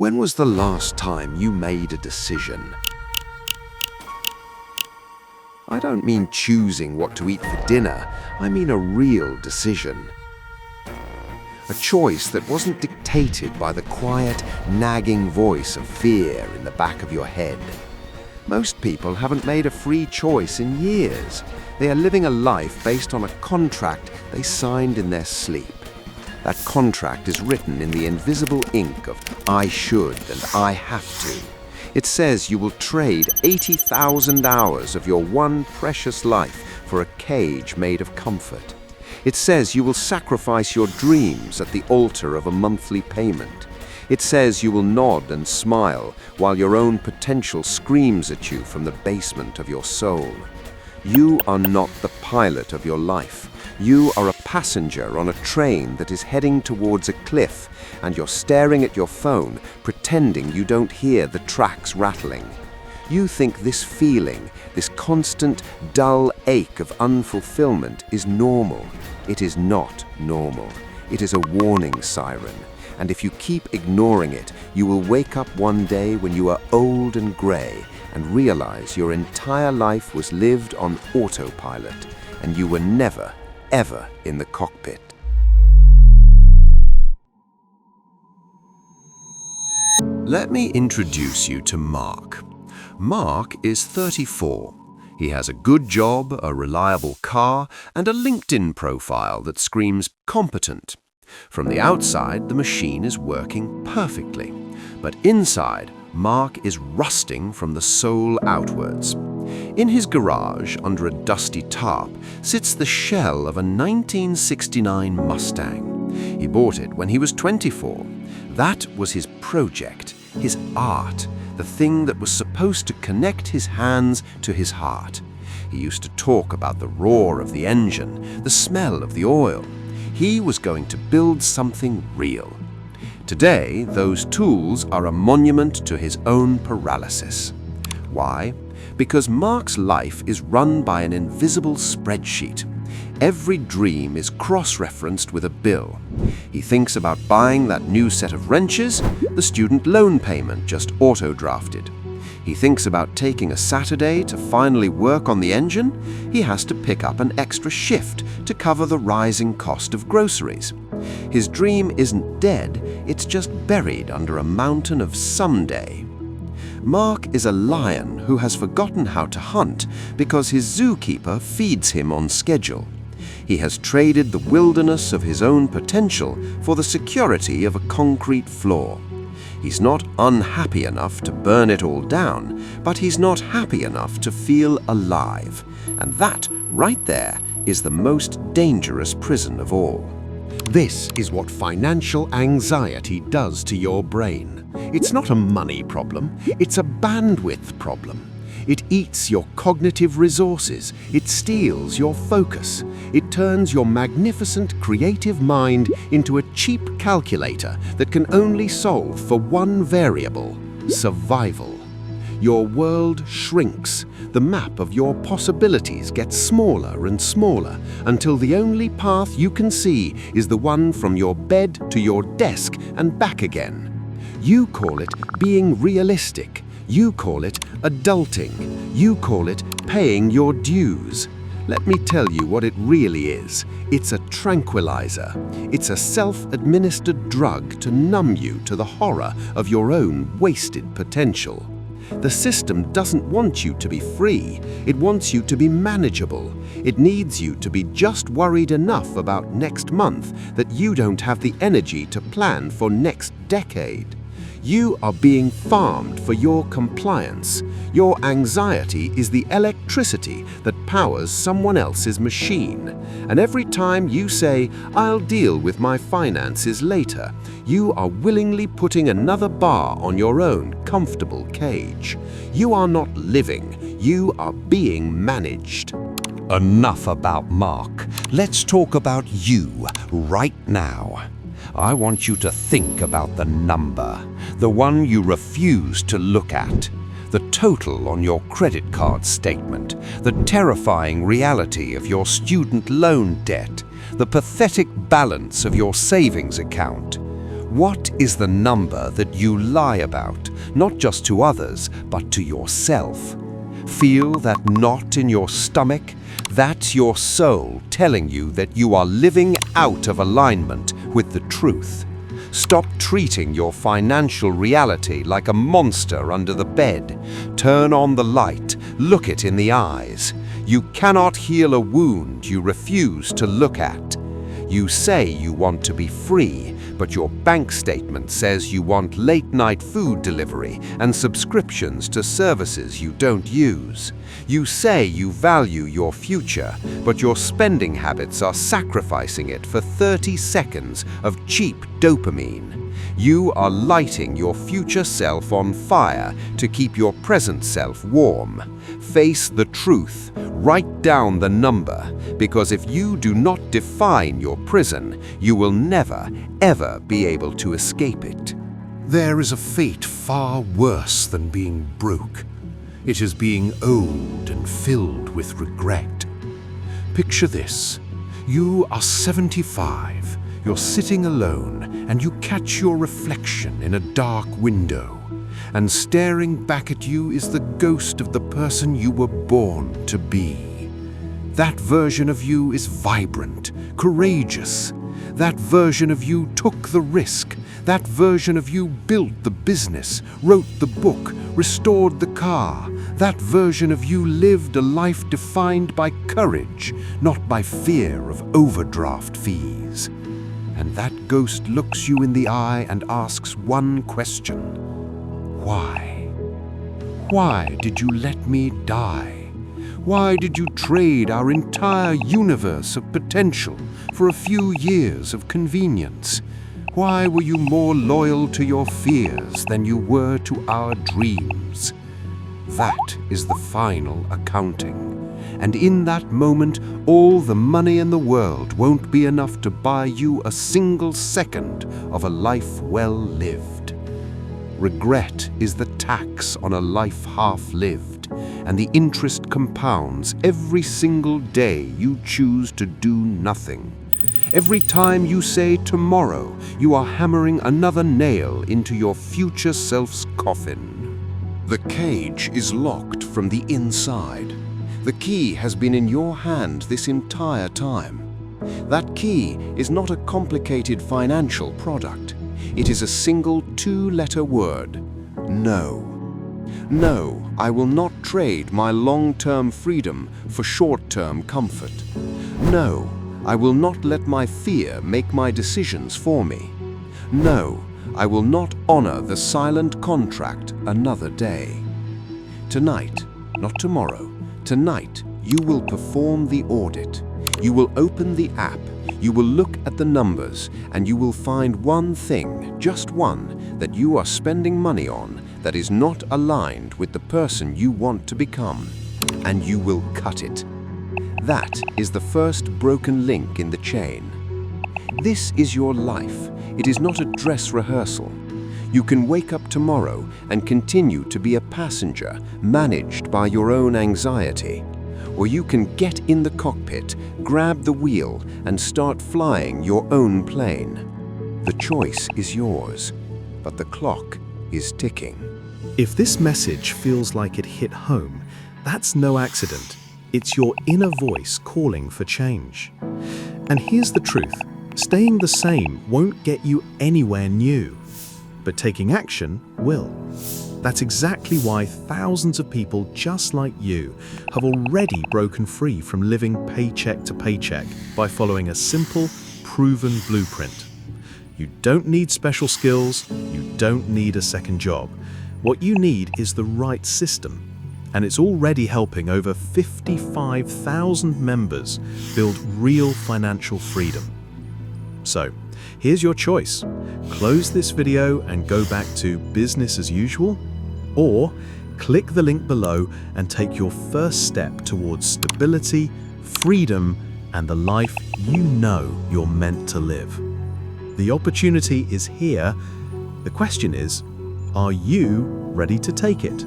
When was the last time you made a decision? I don't mean choosing what to eat for dinner. I mean a real decision. A choice that wasn't dictated by the quiet, nagging voice of fear in the back of your head. Most people haven't made a free choice in years. They are living a life based on a contract they signed in their sleep. That contract is written in the invisible ink of I should and I have to. It says you will trade 80,000 hours of your one precious life for a cage made of comfort. It says you will sacrifice your dreams at the altar of a monthly payment. It says you will nod and smile while your own potential screams at you from the basement of your soul. You are not the pilot of your life. You are a passenger on a train that is heading towards a cliff, and you're staring at your phone, pretending you don't hear the tracks rattling. You think this feeling, this constant, dull ache of unfulfillment is normal. It is not normal. It is a warning siren. And if you keep ignoring it, you will wake up one day when you are old and grey and realize your entire life was lived on autopilot, and you were never, ever in the cockpit. Let me introduce you to Mark. Mark is 34. He has a good job, a reliable car, and a LinkedIn profile that screams competent. From the outside, the machine is working perfectly. But inside, Mark is rusting from the soul outwards. In his garage, under a dusty tarp, sits the shell of a 1969 Mustang. He bought it when he was 24. That was his project, his art, the thing that was supposed to connect his hands to his heart. He used to talk about the roar of the engine, the smell of the oil. He was going to build something real. Today, those tools are a monument to his own paralysis. Why? Because Mark's life is run by an invisible spreadsheet. Every dream is cross-referenced with a bill. He thinks about buying that new set of wrenches, the student loan payment just auto-drafted. He thinks about taking a Saturday to finally work on the engine. He has to pick up an extra shift to cover the rising cost of groceries. His dream isn't dead, it's just buried under a mountain of someday. Mark is a lion who has forgotten how to hunt because his zookeeper feeds him on schedule. He has traded the wilderness of his own potential for the security of a concrete floor. He's not unhappy enough to burn it all down, but he's not happy enough to feel alive. And that, right there, is the most dangerous prison of all. This is what financial anxiety does to your brain. It's not a money problem, it's a bandwidth problem. It eats your cognitive resources, it steals your focus. It turns your magnificent creative mind into a cheap calculator that can only solve for one variable: survival. Your world shrinks. The map of your possibilities gets smaller and smaller until the only path you can see is the one from your bed to your desk and back again. You call it being realistic. You call it adulting. You call it paying your dues. Let me tell you what it really is. It's a tranquilizer. It's a self-administered drug to numb you to the horror of your own wasted potential. The system doesn't want you to be free. It wants you to be manageable. It needs you to be just worried enough about next month that you don't have the energy to plan for next decade. You are being farmed for your compliance. Your anxiety is the electricity that powers someone else's machine. And every time you say, "I'll deal with my finances later," you are willingly putting another bar on your own comfortable cage. You are not living, you are being managed. Enough about Mark. Let's talk about you right now. I want you to think about the number, the one you refuse to look at, the total on your credit card statement, the terrifying reality of your student loan debt, the pathetic balance of your savings account. What is the number that you lie about, not just to others, but to yourself? Feel that knot in your stomach? That's your soul telling you that you are living out of alignment with the truth. Stop treating your financial reality like a monster under the bed. Turn on the light, look it in the eyes. You cannot heal a wound you refuse to look at. You say you want to be free, but your bank statement says you want late-night food delivery and subscriptions to services you don't use. You say you value your future, but your spending habits are sacrificing it for 30 seconds of cheap dopamine. You are lighting your future self on fire to keep your present self warm. Face the truth. Write down the number, because if you do not define your prison, you will never, ever be able to escape it. There is a fate far worse than being broke. It is being old and filled with regret. Picture this. You are 75. You're sitting alone, and you catch your reflection in a dark window. And staring back at you is the ghost of the person you were born to be. That version of you is vibrant, courageous. That version of you took the risk. That version of you built the business, wrote the book, restored the car. That version of you lived a life defined by courage, not by fear of overdraft fees. And that ghost looks you in the eye and asks one question. Why? Why did you let me die? Why did you trade our entire universe of potential for a few years of convenience? Why were you more loyal to your fears than you were to our dreams? That is the final accounting. And in that moment, all the money in the world won't be enough to buy you a single second of a life well lived. Regret is the tax on a life half-lived, and the interest compounds every single day you choose to do nothing. Every time you say tomorrow, you are hammering another nail into your future self's coffin. The cage is locked from the inside. The key has been in your hand this entire time. That key is not a complicated financial product. It is a single two-letter word: no. No, I will not trade my long-term freedom for short-term comfort. No, I will not let my fear make my decisions for me. No, I will not honor the silent contract another day. Tonight, not tomorrow, tonight you will perform the audit. You will open the app, you will look at the numbers, and you will find one thing, just one, that you are spending money on that is not aligned with the person you want to become, and you will cut it. That is the first broken link in the chain. This is your life. It is not a dress rehearsal. You can wake up tomorrow and continue to be a passenger managed by your own anxiety. Or you can get in the cockpit, grab the wheel, and start flying your own plane. The choice is yours, but the clock is ticking. If this message feels like it hit home, that's no accident. It's your inner voice calling for change. And here's the truth. Staying the same won't get you anywhere new, but taking action will. That's exactly why thousands of people just like you have already broken free from living paycheck to paycheck by following a simple, proven blueprint. You don't need special skills, you don't need a second job. What you need is the right system, and it's already helping over 55,000 members build real financial freedom. So, here's your choice. Close this video and go back to business as usual, or click the link below and take your first step towards stability, freedom, and the life you know you're meant to live. The opportunity is here. The question is, are you ready to take it?